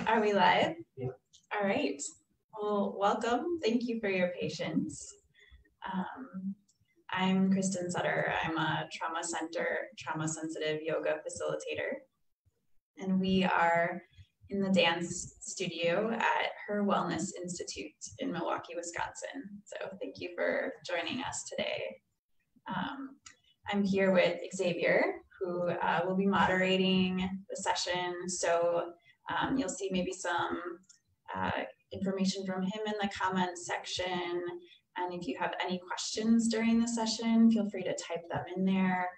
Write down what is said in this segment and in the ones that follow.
Are we live? All right. Well, welcome. Thank you for your patience. I'm Kristin. I'm a trauma-sensitive yoga facilitator. And we are in the dance studio at HIR Wellness Institute in Milwaukee, Wisconsin. So thank you for joining us today. I'm here with Xavier, who will be moderating the session. So you'll see maybe some information from him in the comments section. And if you have any questions during the session, feel free to type them in there.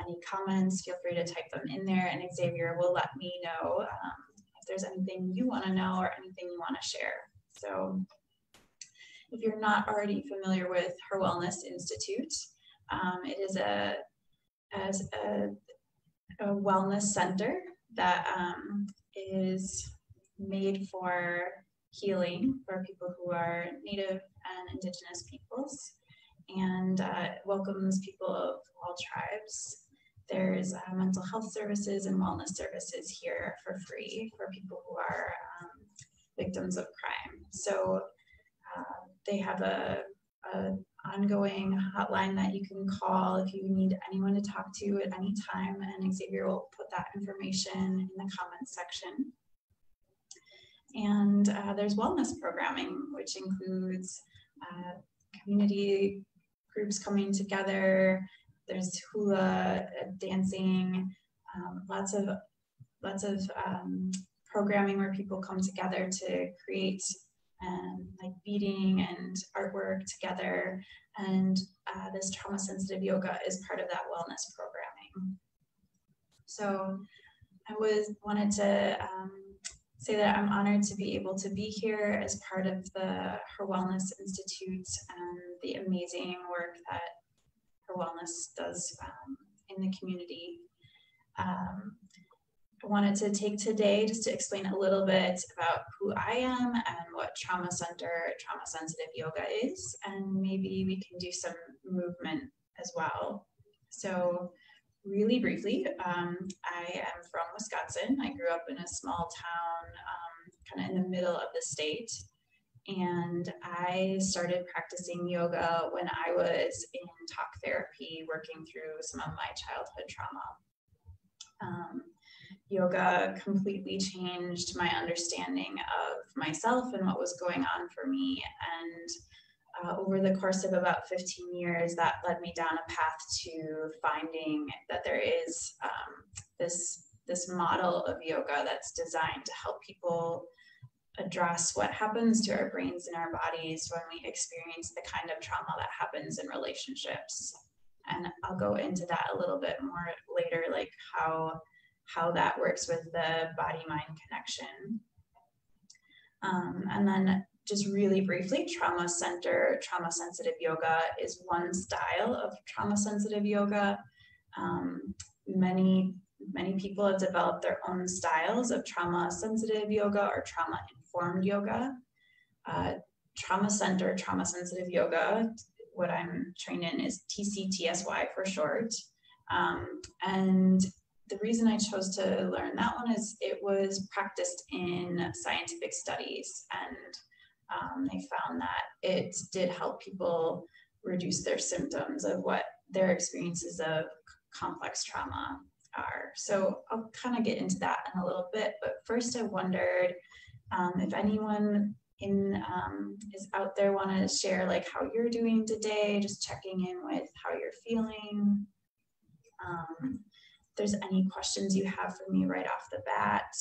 Any comments, feel free to type them in there, and Xavier will let me know if there's anything you want to know or anything you want to share. So if you're not already familiar with HIR Wellness Institute, it is a wellness center that is made for healing for people who are Native and Indigenous peoples, and welcomes people of all tribes. There's mental health services and wellness services here for free for people who are victims of crime. So they have a ongoing hotline that you can call if you need anyone to talk to at any time, and Xavier will put that information in the comments section. And there's wellness programming, which includes community groups coming together. There's hula dancing, lots of programming where people come together to create like beading and artwork together. And this trauma-sensitive yoga is part of that wellness programming. So I wanted to say that I'm honored to be able to be here as part of the HIR Wellness Institute and the amazing work that HIR Wellness does in the community. I wanted to take today just to explain a little bit about who I am and what trauma-sensitive yoga is, and maybe we can do some movement as well. So really briefly, I am from Wisconsin. I grew up in a small town kind of in the middle of the state, and I started practicing yoga when I was in talk therapy, working through some of my childhood trauma. Yoga completely changed my understanding of myself and what was going on for me, and over the course of about 15 years, that led me down a path to finding that there is this model of yoga that's designed to help people address what happens to our brains and our bodies when we experience the kind of trauma that happens in relationships. And I'll go into that a little bit more later, like how that works with the body-mind connection. And then just really briefly, trauma-sensitive yoga is one style of trauma-sensitive yoga. Many people have developed their own styles of trauma-sensitive yoga or trauma-informed yoga. Trauma-sensitive yoga, what I'm trained in is TCTSY for short. And the reason I chose to learn that one is it was practiced in scientific studies, and they found that it did help people reduce their symptoms of what their experiences of complex trauma are. So I'll kind of get into that in a little bit, but first I wondered if anyone is out there want to share like how you're doing today, just checking in with how you're feeling. If there's any questions you have for me right off the bat,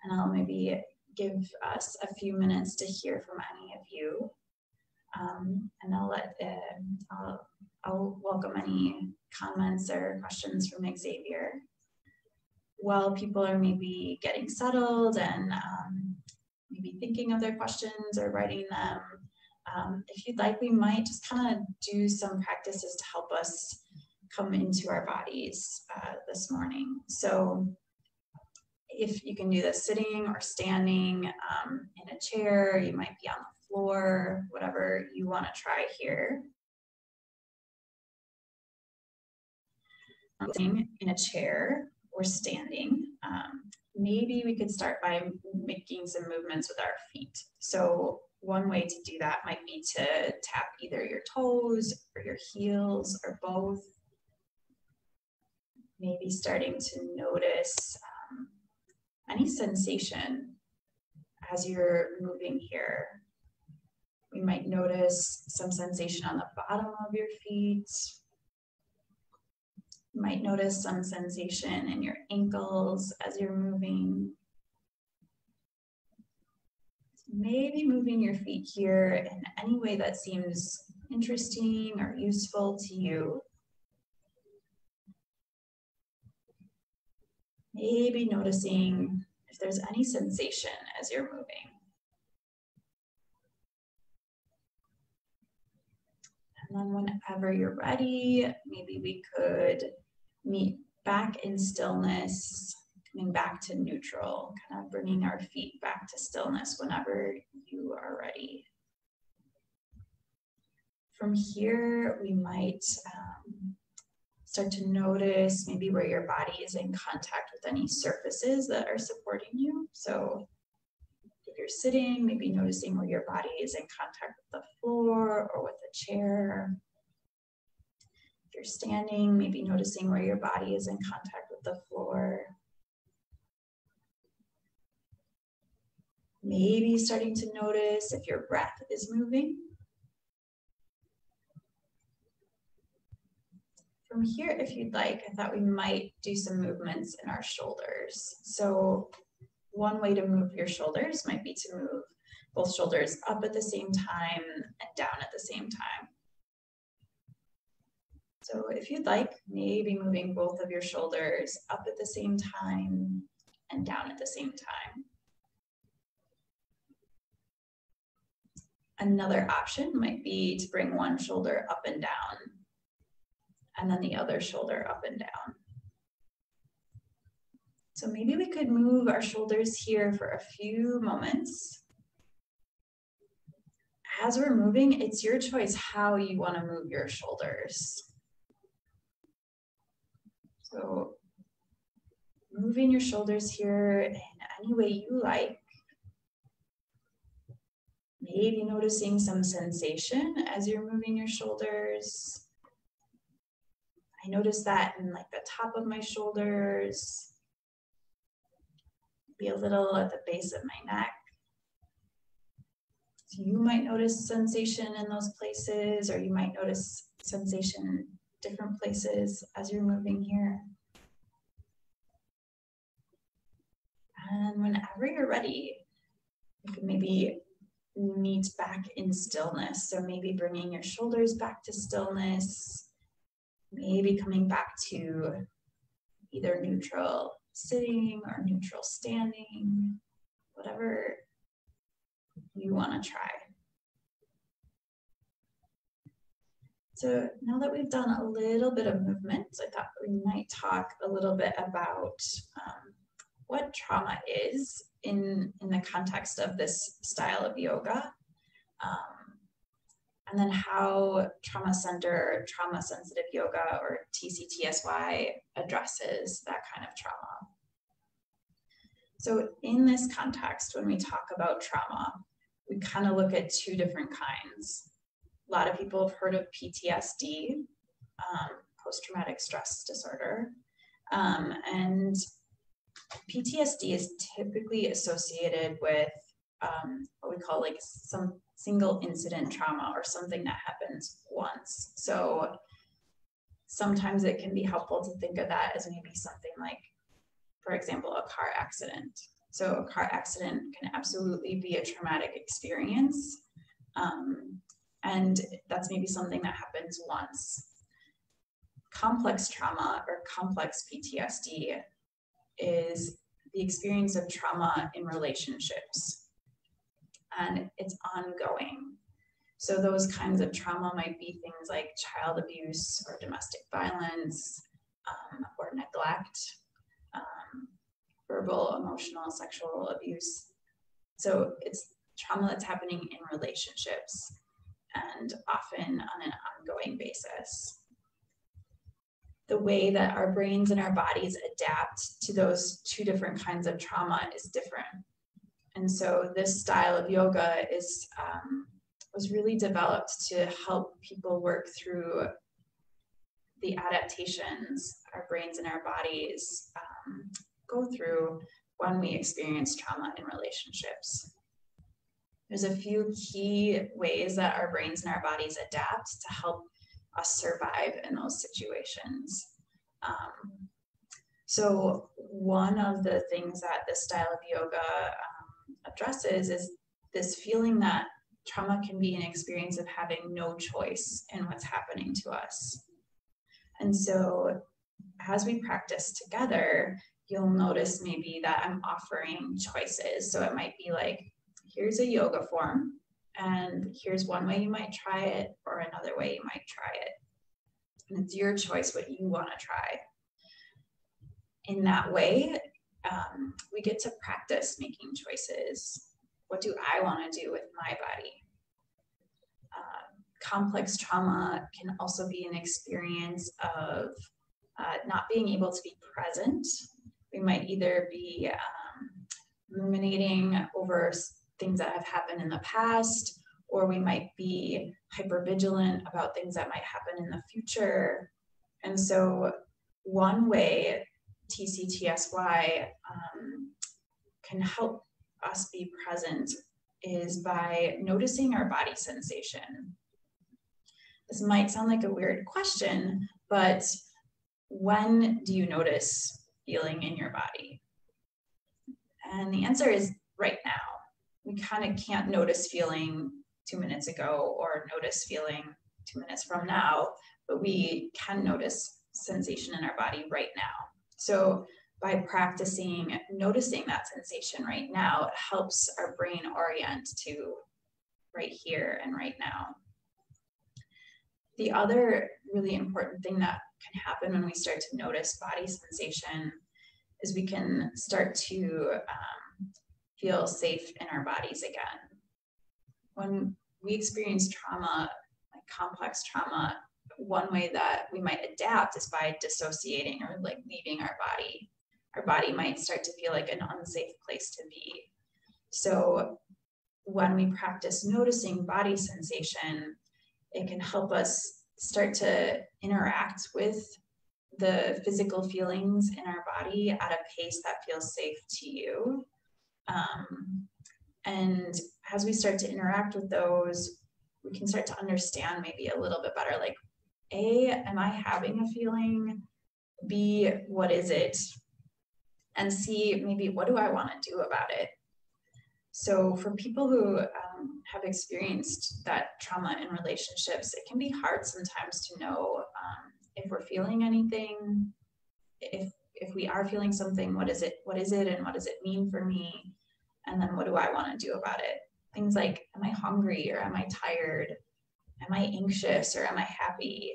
and I'll maybe give us a few minutes to hear from any of you. And I'll welcome any comments or questions from Xavier. While people are maybe getting settled and maybe thinking of their questions or writing them, if you'd like, we might just kind of do some practices to help us come into our bodies this morning. So if you can do this sitting or standing in a chair, you might be on the floor, whatever you want to try here. Sitting in a chair or standing. maybe we could start by making some movements with our feet. So one way to do that might be to tap either your toes or your heels or both. Maybe starting to notice any sensation as you're moving here. We might notice some sensation on the bottom of your feet. You might notice some sensation in your ankles as you're moving. Maybe moving your feet here in any way that seems interesting or useful to you. Maybe noticing if there's any sensation as you're moving. And then whenever you're ready, maybe we could meet back in stillness, coming back to neutral, kind of bringing our feet back to stillness whenever you are ready. From here, we might start to notice maybe where your body is in contact with any surfaces that are supporting you. So if you're sitting, maybe noticing where your body is in contact with the floor or with a chair. If you're standing, maybe noticing where your body is in contact with the floor. Maybe starting to notice if your breath is moving. From here, if you'd like, I thought we might do some movements in our shoulders. So one way to move your shoulders might be to move both shoulders up at the same time and down at the same time. So if you'd like, maybe moving both of your shoulders up at the same time and down at the same time. Another option might be to bring one shoulder up and down, and then the other shoulder up and down. So maybe we could move our shoulders here for a few moments. As we're moving, it's your choice how you want to move your shoulders. So moving your shoulders here in any way you like. Maybe noticing some sensation as you're moving your shoulders. I notice that in like the top of my shoulders, maybe a little at the base of my neck. So you might notice sensation in those places, or you might notice sensation in different places as you're moving here. And whenever you're ready, you can maybe meet back in stillness. So maybe bringing your shoulders back to stillness, maybe coming back to either neutral sitting or neutral standing, whatever you want to try. So now that we've done a little bit of movement, I thought we might talk a little bit about what trauma is in the context of this style of yoga, and then how trauma center, trauma sensitive yoga, or TCTSY addresses that kind of trauma. So in this context, when we talk about trauma, we kind of look at two different kinds. A lot of people have heard of PTSD, post-traumatic stress disorder, and PTSD is typically associated with what we call like some single incident trauma, or something that happens once. So sometimes it can be helpful to think of that as maybe something like, for example, a car accident. So a car accident can absolutely be a traumatic experience. And that's maybe something that happens once. Complex trauma, or complex PTSD, is the experience of trauma in relationships, and it's ongoing. So those kinds of trauma might be things like child abuse or domestic violence, or neglect, verbal, emotional, sexual abuse. So it's trauma that's happening in relationships, and often on an ongoing basis. the way that our brains and our bodies adapt to those two different kinds of trauma is different. And so this style of yoga was really developed to help people work through the adaptations our brains and our bodies go through when we experience trauma in relationships. There's a few key ways that our brains and our bodies adapt to help us survive in those situations. So one of the things that this style of yoga addresses is this feeling that trauma can be an experience of having no choice in what's happening to us. And so as we practice together, you'll notice maybe that I'm offering choices. So it might be like, here's a yoga form, and here's one way you might try it, or another way you might try it. And it's your choice what you want to try. In that way, we get to practice making choices. What do I want to do with my body? Complex trauma can also be an experience of not being able to be present. We might either be ruminating over things that have happened in the past, or we might be hypervigilant about things that might happen in the future. And so one way TCTSY can help us be present is by noticing our body sensation. This might sound like a weird question, but when do you notice feeling in your body? And the answer is right now. We kind of can't notice feeling 2 minutes ago or notice feeling 2 minutes from now, but we can notice sensation in our body right now. So by practicing noticing that sensation right now, it helps our brain orient to right here and right now. The other really important thing that can happen when we start to notice body sensation is we can start to feel safe in our bodies again. When we experience trauma, like complex trauma, one way that we might adapt is by dissociating or like leaving our body. Our body might start to feel like an unsafe place to be. So when we practice noticing body sensation, it can help us start to interact with the physical feelings in our body at a pace that feels safe to you. And as we start to interact with those, we can start to understand maybe a little bit better, like, A, am I having a feeling? B, what is it? And C, maybe what do I want to do about it? So for people who have experienced that trauma in relationships, it can be hard sometimes to know if we're feeling anything, if we are feeling something, what is it, and what does it mean for me? And then what do I want to do about it? Things like, am I hungry, or am I tired? Am I anxious, or am I happy?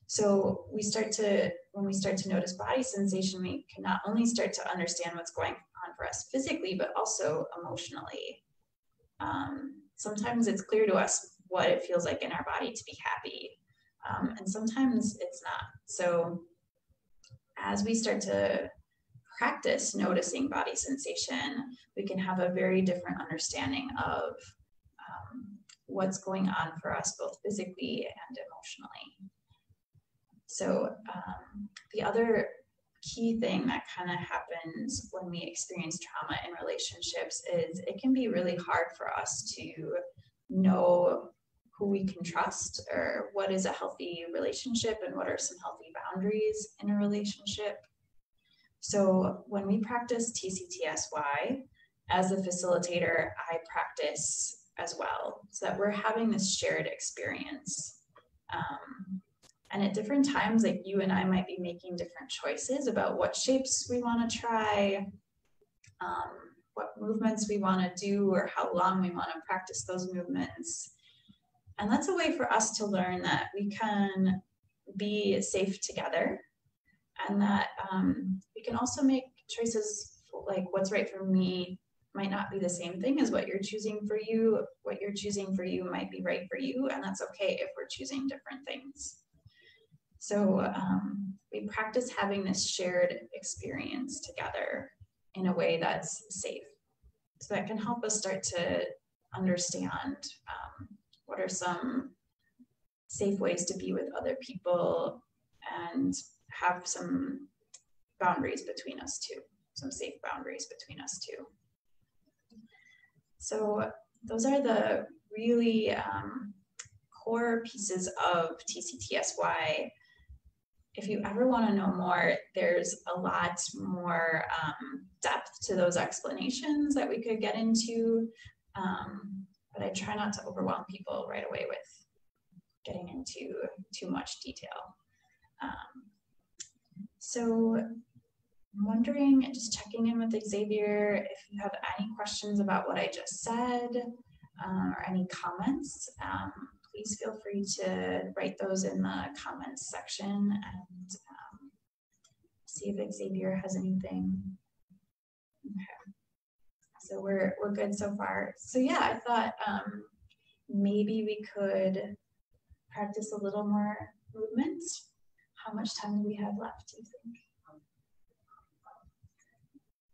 So when we start to notice body sensation, we can not only start to understand what's going on for us physically, but also emotionally. Sometimes it's clear to us what it feels like in our body to be happy, and sometimes it's not. So as we start to practice noticing body sensation, we can have a very different understanding of what's going on for us both physically and emotionally. So the other key thing that kind of happens when we experience trauma in relationships is it can be really hard for us to know who we can trust, or what is a healthy relationship and what are some healthy boundaries in a relationship. So when we practice TCTSY, as a facilitator, I practice as well, so that we're having this shared experience. And at different times, like, you and I might be making different choices about what shapes we want to try, what movements we want to do, or how long we want to practice those movements. And that's a way for us to learn that we can be safe together, and that we can also make choices, like what's right for me might not be the same thing as what you're choosing for you. What you're choosing for you might be right for you, and that's okay if we're choosing different things. So we practice having this shared experience together in a way that's safe. So that can help us start to understand what are some safe ways to be with other people and have some boundaries between us too, some safe boundaries between us too. So those are the really core pieces of TCTSY. If you ever want to know more, there's a lot more depth to those explanations that we could get into, but I try not to overwhelm people right away with getting into too much detail. So I'm wondering, just checking in with Xavier, if you have any questions about what I just said or any comments, please feel free to write those in the comments section and see if Xavier has anything. Okay. So we're good so far. So yeah, I thought maybe we could practice a little more movement. How much time do we have left, do you think?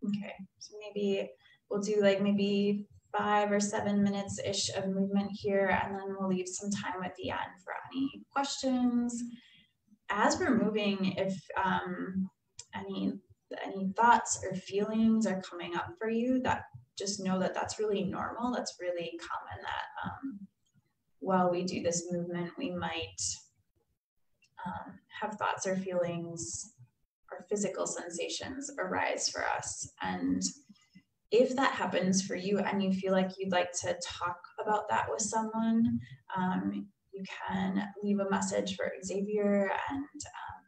Okay, so maybe we'll do like maybe 5 or 7 minutes-ish of movement here, and then we'll leave some time at the end for any questions. As we're moving, if any thoughts or feelings are coming up for you, that just know that that's really normal. That's really common that while we do this movement, we might have thoughts or feelings or physical sensations arise for us. And if that happens for you and you feel like you'd like to talk about that with someone, you can leave a message for Xavier and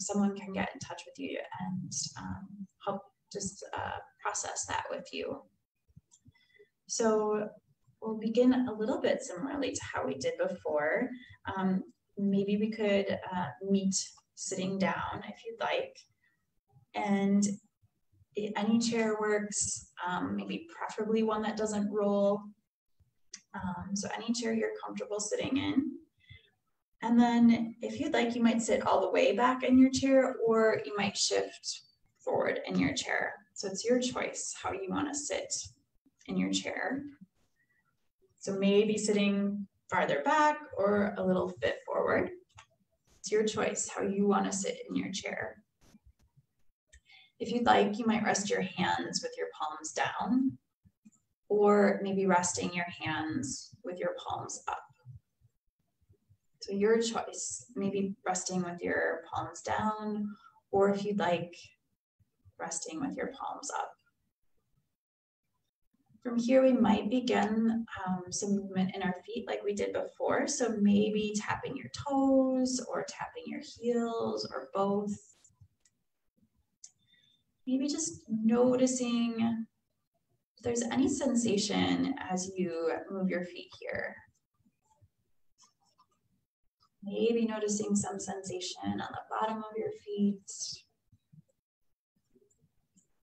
someone can get in touch with you and help just process that with you. So we'll begin a little bit similarly to how we did before. Maybe we could meet sitting down if you'd like. And any chair works, maybe preferably one that doesn't roll. So any chair you're comfortable sitting in. And then if you'd like, you might sit all the way back in your chair, or you might shift forward in your chair. So it's your choice how you want to sit in your chair. So maybe sitting farther back or a little bit forward. It's your choice how you want to sit in your chair. If you'd like, you might rest your hands with your palms down, or maybe resting your hands with your palms up. So your choice, maybe resting with your palms down, or if you'd like, resting with your palms up. From here, we might begin some movement in our feet like we did before. So maybe tapping your toes or tapping your heels or both. Maybe just noticing if there's any sensation as you move your feet here. Maybe noticing some sensation on the bottom of your feet.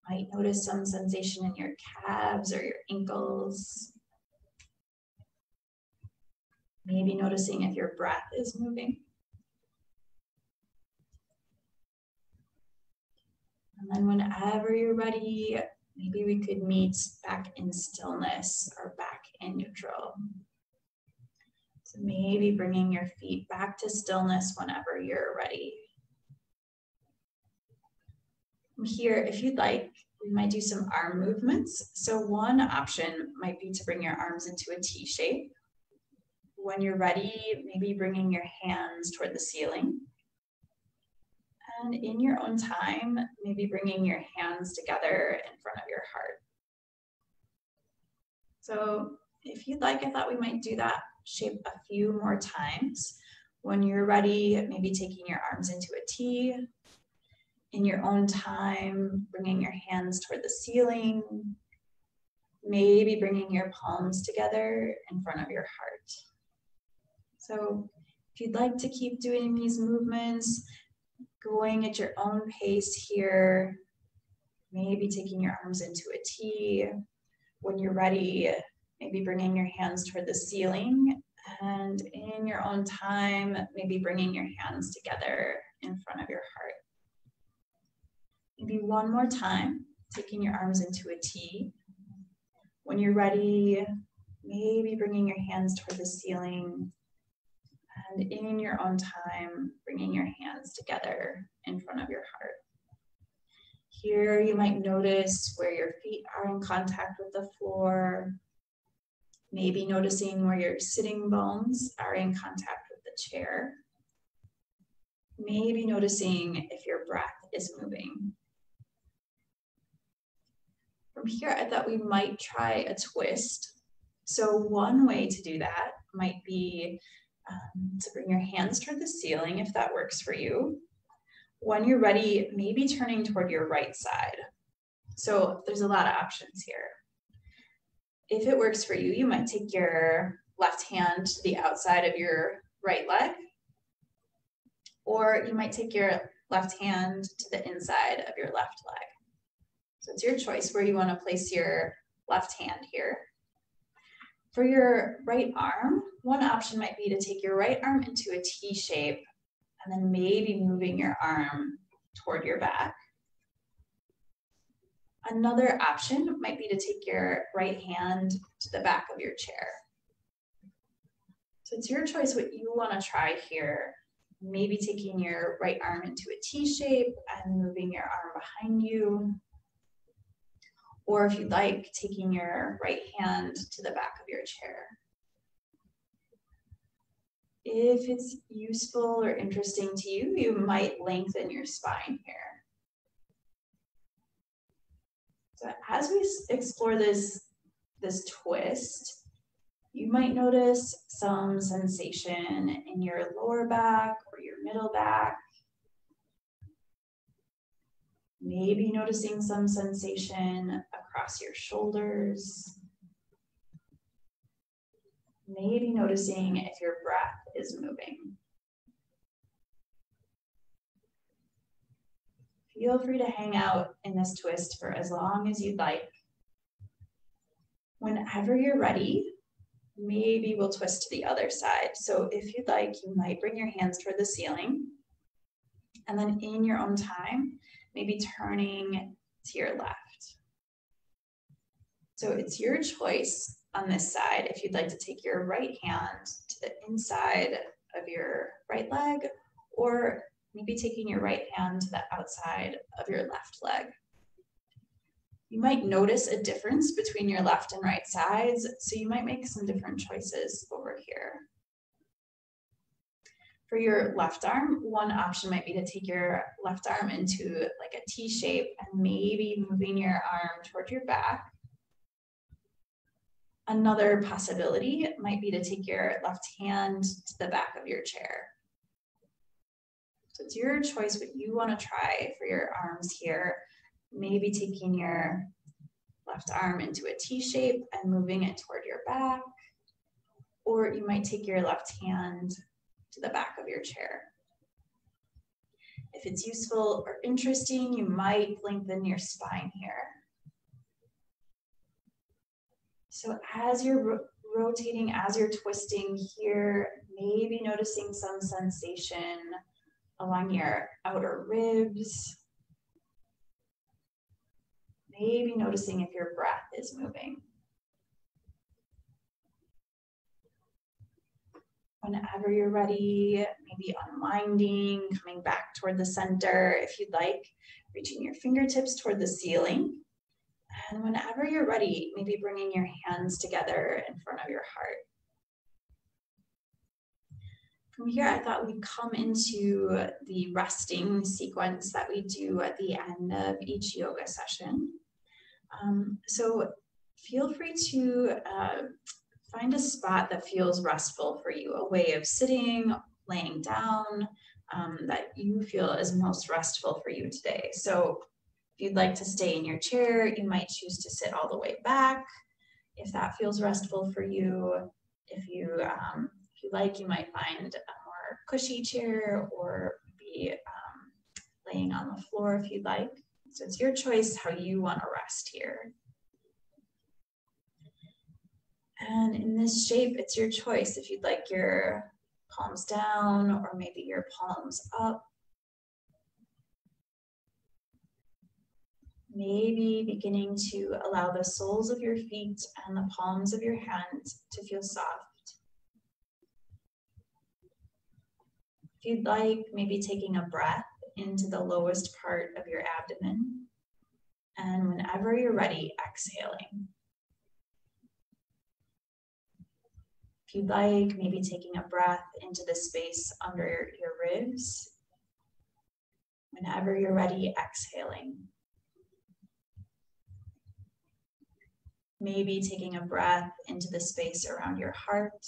Might notice some sensation in your calves or your ankles. Maybe noticing if your breath is moving. And then whenever you're ready, maybe we could meet back in stillness or back in neutral. So maybe bringing your feet back to stillness whenever you're ready. From here, if you'd like, we might do some arm movements. So one option might be to bring your arms into a T shape. When you're ready, maybe bringing your hands toward the ceiling. And in your own time, maybe bringing your hands together in front of your heart. So if you'd like, I thought we might do that shape a few more times. When you're ready, maybe taking your arms into a T. In your own time, bringing your hands toward the ceiling. Maybe bringing your palms together in front of your heart. So if you'd like to keep doing these movements, going at your own pace here, maybe taking your arms into a T. When you're ready, maybe bringing your hands toward the ceiling, and in your own time, maybe bringing your hands together in front of your heart. Maybe one more time, taking your arms into a T. When you're ready, maybe bringing your hands toward the ceiling, and in your own time, bringing your hands together in front of your heart. Here, you might notice where your feet are in contact with the floor, maybe noticing where your sitting bones are in contact with the chair, maybe noticing if your breath is moving. From here, I thought we might try a twist. So one way to do that might be to bring your hands toward the ceiling, if that works for you. When you're ready, maybe turning toward your right side. So there's a lot of options here. If it works for you, you might take your left hand to the outside of your right leg, or you might take your left hand to the inside of your left leg. So it's your choice where you want to place your left hand here. For your right arm, one option might be to take your right arm into a T shape and then maybe moving your arm toward your back. Another option might be to take your right hand to the back of your chair. So it's your choice what you want to try here. Maybe taking your right arm into a T shape and moving your arm behind you. Or if you'd like, taking your right hand to the back of your chair. If it's useful or interesting to you, you might lengthen your spine here. So as we explore this twist, you might notice some sensation in your lower back or your middle back. Maybe noticing some sensation across your shoulders. Maybe noticing if your breath is moving. Feel free to hang out in this twist for as long as you'd like. Whenever you're ready, maybe we'll twist to the other side. So if you'd like, you might bring your hands toward the ceiling, and then in your own time, maybe turning to your left. So it's your choice on this side if you'd like to take your right hand to the inside of your right leg, or maybe taking your right hand to the outside of your left leg. You might notice a difference between your left and right sides, so you might make some different choices over here. For your left arm, one option might be to take your left arm into like a T shape and maybe moving your arm toward your back. Another possibility might be to take your left hand to the back of your chair. So it's your choice what you want to try for your arms here. Maybe taking your left arm into a T shape and moving it toward your back. Or you might take your left hand to the back of your chair. If it's useful or interesting, you might lengthen your spine here. So as you're rotating, as you're twisting here, maybe noticing some sensation along your outer ribs. Maybe noticing if your breath is moving. Whenever you're ready, maybe unwinding, coming back toward the center if you'd like, reaching your fingertips toward the ceiling. And whenever you're ready, maybe bringing your hands together in front of your heart. From here, I thought we'd come into the resting sequence that we do at the end of each yoga session. So feel free to find a spot that feels restful for you, a way of sitting, laying down, that you feel is most restful for you today. So if you'd like to stay in your chair, you might choose to sit all the way back, if that feels restful for you. If you like, you might find a more cushy chair or be laying on the floor if you'd like. So it's your choice how you want to rest here. And in this shape, it's your choice if you'd like your palms down or maybe your palms up. Maybe beginning to allow the soles of your feet and the palms of your hands to feel soft. If you'd like, maybe taking a breath into the lowest part of your abdomen. And whenever you're ready, exhaling. If you'd like, maybe taking a breath into the space under your ribs. Whenever you're ready, exhaling. Maybe taking a breath into the space around your heart.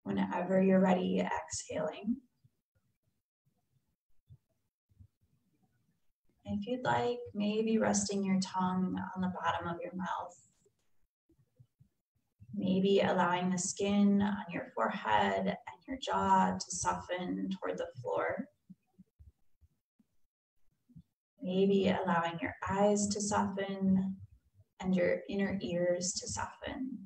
Whenever you're ready, exhaling. And if you'd like, maybe resting your tongue on the bottom of your mouth. Maybe allowing the skin on your forehead and your jaw to soften toward the floor. Maybe allowing your eyes to soften and your inner ears to soften.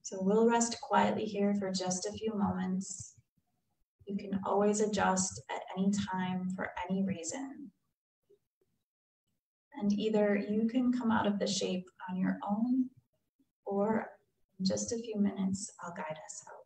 So we'll rest quietly here for just a few moments. You can always adjust at any time for any reason. And either you can come out of the shape on your own, or in just a few minutes, I'll guide us out.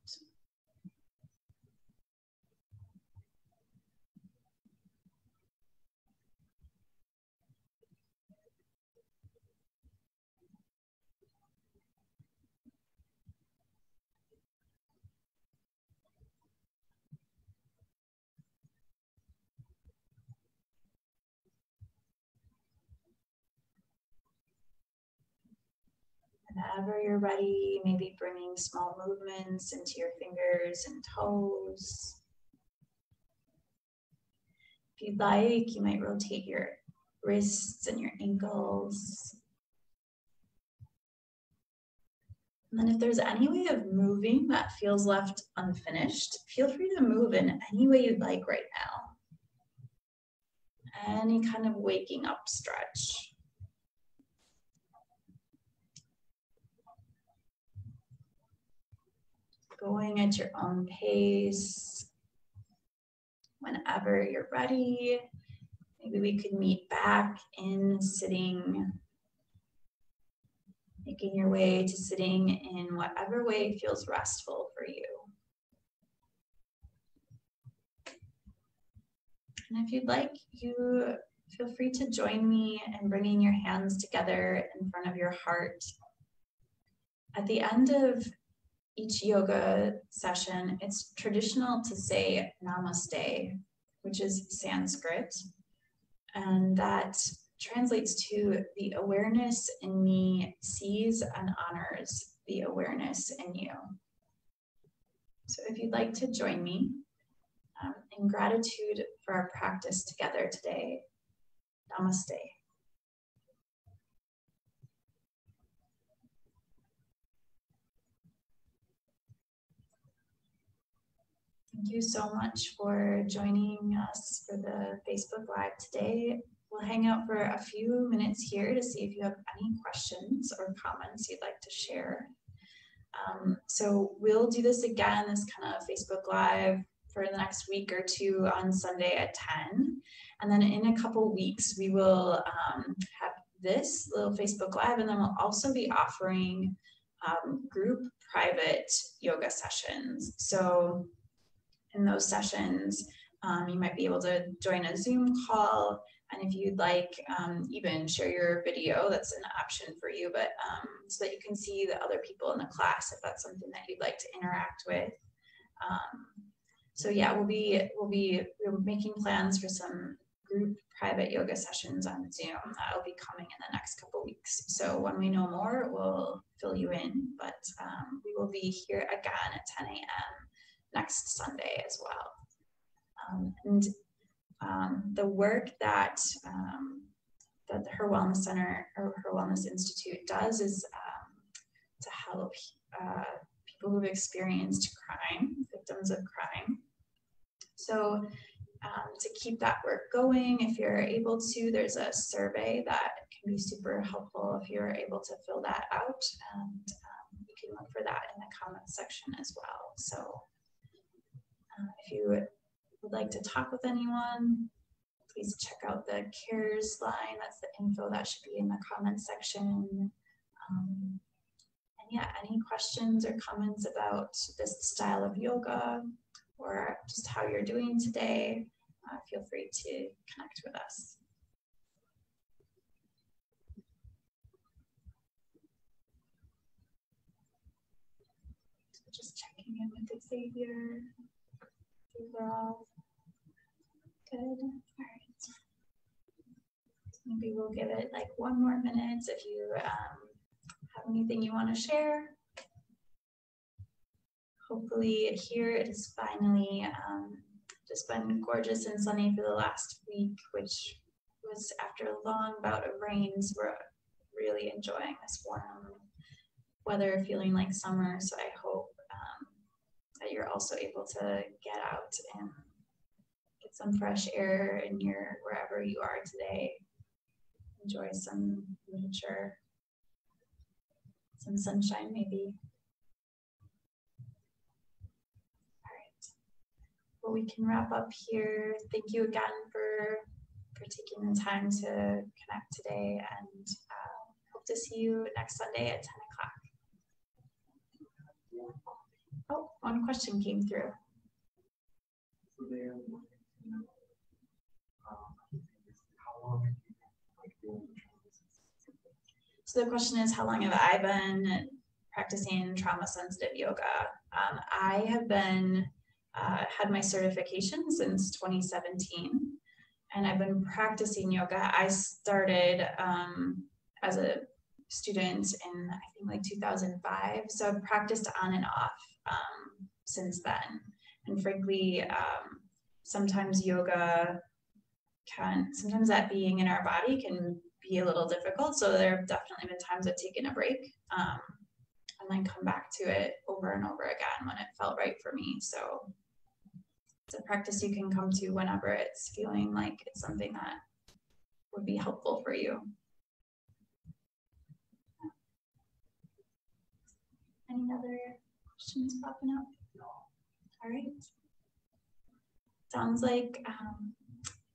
Whenever you're ready, maybe bringing small movements into your fingers and toes. If you'd like, you might rotate your wrists and your ankles. And then if there's any way of moving that feels left unfinished, feel free to move in any way you'd like right now. Any kind of waking up stretch. Going at your own pace. Whenever you're ready, maybe we could meet back in sitting, making your way to sitting in whatever way feels restful for you. And if you'd like, you feel free to join me in bringing your hands together in front of your heart. At the end of each yoga session, it's traditional to say namaste, which is Sanskrit, and that translates to the awareness in me sees and honors the awareness in you. So if you'd like to join me in gratitude for our practice together today, namaste. Thank you so much for joining us for the Facebook Live today. We'll hang out for a few minutes here to see if you have any questions or comments you'd like to share. So we'll do this again, this kind of Facebook Live for the next week or two on Sunday at 10. And then in a couple weeks, we will have this little Facebook Live, and then we'll also be offering group private yoga sessions. So in those sessions, you might be able to join a Zoom call, and if you'd like, even share your video, that's an option for you, but so that you can see the other people in the class if that's something that you'd like to interact with. So yeah, we're making plans for some group private yoga sessions on Zoom that'll be coming in the next couple weeks. So when we know more, we'll fill you in, but we will be here again at 10 a.m. next Sunday as well. The work that the HIR Wellness Center or HIR Wellness Institute does is to help people who've experienced crime, victims of crime. So to keep that work going, if you're able to, there's a survey that can be super helpful if you're able to fill that out, and you can look for that in the comments section as well. So If you would like to talk with anyone, please check out the CARES line. That's the info that should be in the comments section. And yeah, any questions or comments about this style of yoga or just how you're doing today, feel free to connect with us. So just checking in with Xavier. We're all good. All right. Maybe we'll give it like 1 more minute if you have anything you want to share. Hopefully here it is finally just been gorgeous and sunny for the last week, which was after a long bout of rains. We're really enjoying this warm weather, feeling like summer. So I hope that you're also able to get out and get some fresh air in your wherever you are today. Enjoy some nature, some sunshine maybe. All right. Well, we can wrap up here. Thank you again for taking the time to connect today, and hope to see you next Sunday at 10 o'clock. Oh, one question came through. So the question is, how long have I been practicing trauma-sensitive yoga? I have been had my certification since 2017, and I've been practicing yoga. I started as a student in, I think, like 2005, so I've practiced on and off since then. And frankly, sometimes yoga sometimes that being in our body can be a little difficult. So there have definitely been times I've taken a break and then come back to it over and over again when it felt right for me. So it's a practice you can come to whenever it's feeling like it's something that would be helpful for you. Any other questions popping up? All right. Sounds like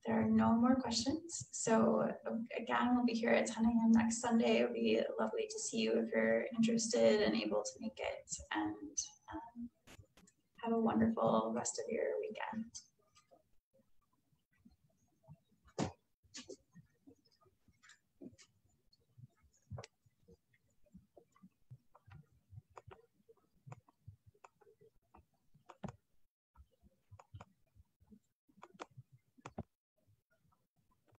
there are no more questions. So again, we'll be here at 10 a.m. next Sunday. It would be lovely to see you if you're interested and able to make it. And have a wonderful rest of your